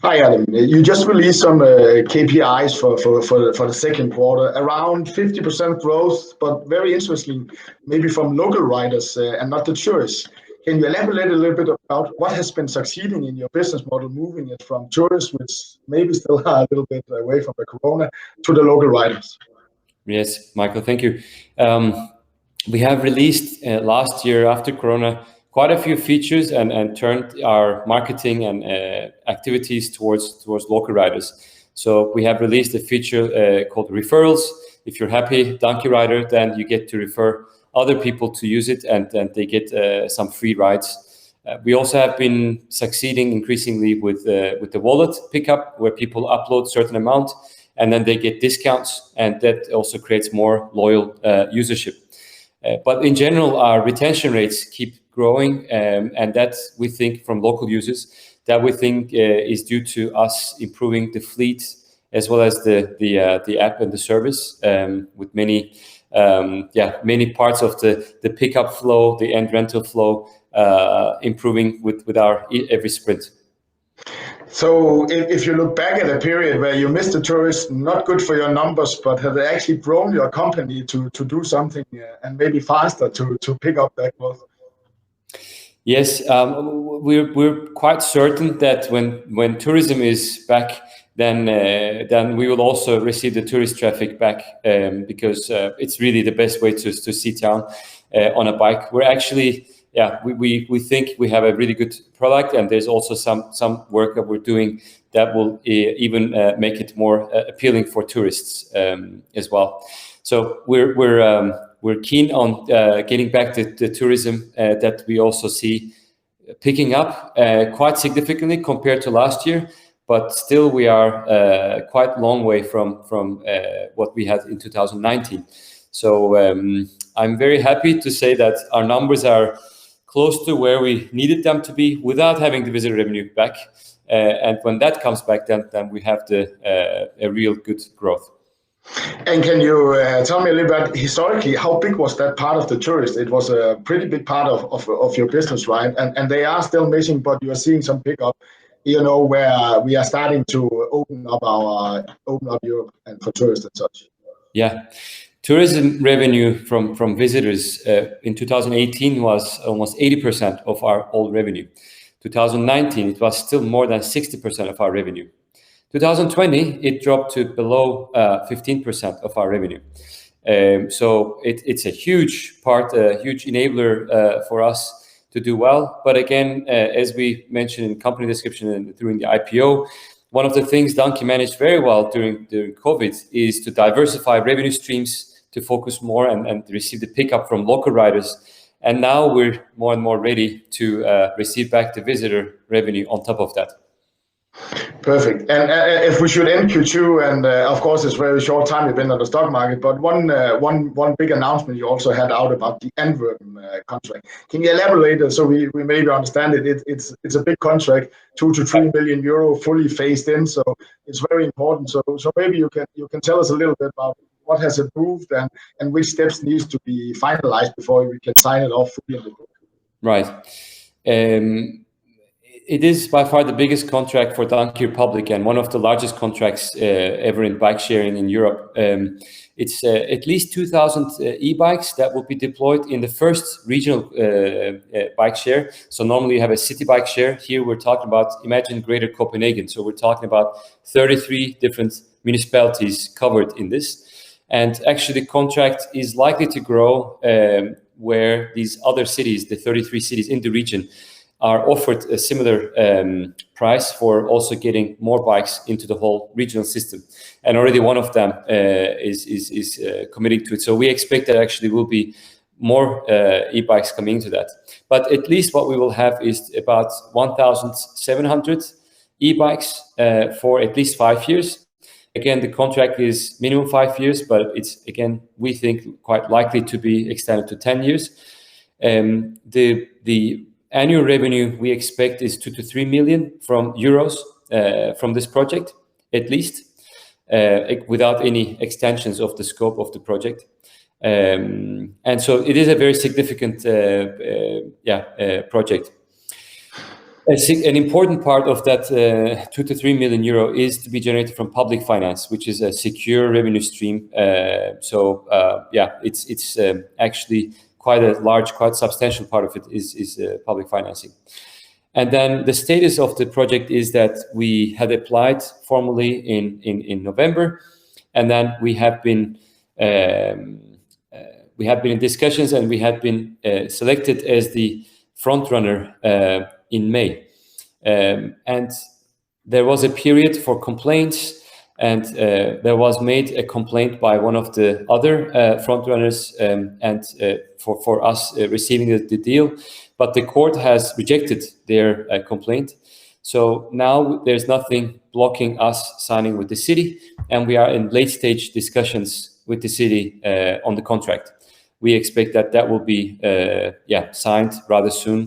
Hi, Adam. You just released some KPIs for the second quarter, around 50% growth, but very interesting, maybe from local riders and not the tourists. Can you elaborate a little bit about what has been succeeding in your business model, moving it from tourists, which maybe still are a little bit away from the corona, to the local riders? Yes, Michael, thank you. We have released last year after corona quite a few features and turned our marketing and activities towards local riders. So we have released a feature called referrals. If you're happy donkey rider, then you get to refer other people to use it, and they get some free rides. We also have been succeeding increasingly with the wallet pickup, where people upload certain amount and then they get discounts, and that also creates more loyal usership. But in general, our retention rates keep growing, and that we think from local users, that we think is due to us improving the fleet as well as the app and the service, with many parts of the pickup flow, the end rental flow, improving with our every sprint. So if you look back at a period where you missed the tourists, not good for your numbers, but have actually grown your company to do something and maybe faster to pick up that growth? Yes, we're quite certain that when tourism is back, then we will also receive the tourist traffic back, because it's really the best way to see town on a bike. We're actually, we think we have a really good product, and there's also some work that we're doing that will even make it more appealing for tourists as well. So we're keen on getting back the tourism that we also see picking up quite significantly compared to last year, but still we are quite long way from what we had in 2019. So I'm very happy to say that our numbers are close to where we needed them to be without having the visitor revenue back. And when that comes back, then we have a real good growth. And can you tell me a little bit historically, how big was that part of the tourist? It was a pretty big part of your business, right? And they are still missing, but you are seeing some pickup, where we are starting to open up Europe and for tourists and such. Yeah. Tourism revenue from visitors in 2018 was almost 80% of our old revenue. 2019, it was still more than 60% of our revenue. 2020, it dropped to below 15% of our revenue. So it's a huge part, a huge enabler for us to do well. But again, as we mentioned in company description and during the IPO, one of the things Donkey managed very well during COVID is to diversify revenue streams, to focus more and receive the pickup from local riders. And now we're more and more ready to receive back the visitor revenue on top of that. Perfect. And if we should end Q2, and of course it's very short time you've been on the stock market, but one big announcement you also had out about the Antwerp contract. Can you elaborate so we maybe understand it? It's a big contract, 2 to 3 million euro, fully phased in, so it's very important. So maybe you can tell us a little bit about what has improved and which steps needs to be finalized before we can sign it off fully in the book. Right. It is by far the biggest contract for Donkey Republic and one of the largest contracts ever in bike sharing in Europe. It's at least 2,000 e-bikes that will be deployed in the first regional bike share. So normally you have a city bike share. Here we're talking about, imagine Greater Copenhagen. So we're talking about 33 different municipalities covered in this. And actually the contract is likely to grow where these other cities, the 33 cities in the region, are offered a similar price for also getting more bikes into the whole regional system. And already one of them is committing to it. So we expect that actually will be more e-bikes coming into that. But at least what we will have is about 1,700 e-bikes for at least 5 years. Again, the contract is minimum 5 years, but it's, again, we think quite likely to be extended to 10 years. The annual revenue we expect is 2 to 3 million euros from this project, at least, without any extensions of the scope of the project. And so it is a very significant project. An important part of that 2 to 3 million euro is to be generated from public finance, which is a secure revenue stream. It's actually quite a large, quite substantial part of it is public financing. And then the status of the project is that we had applied formally in November, and then we have been in discussions, and we had been selected as the front runner in May. And there was a period for complaints, and there was made a complaint by one of the other front runners, for us receiving the deal, but the court has rejected their complaint. So now there's nothing blocking us signing with the city, and we are in late stage discussions with the city on the contract. We expect that will be signed rather soon.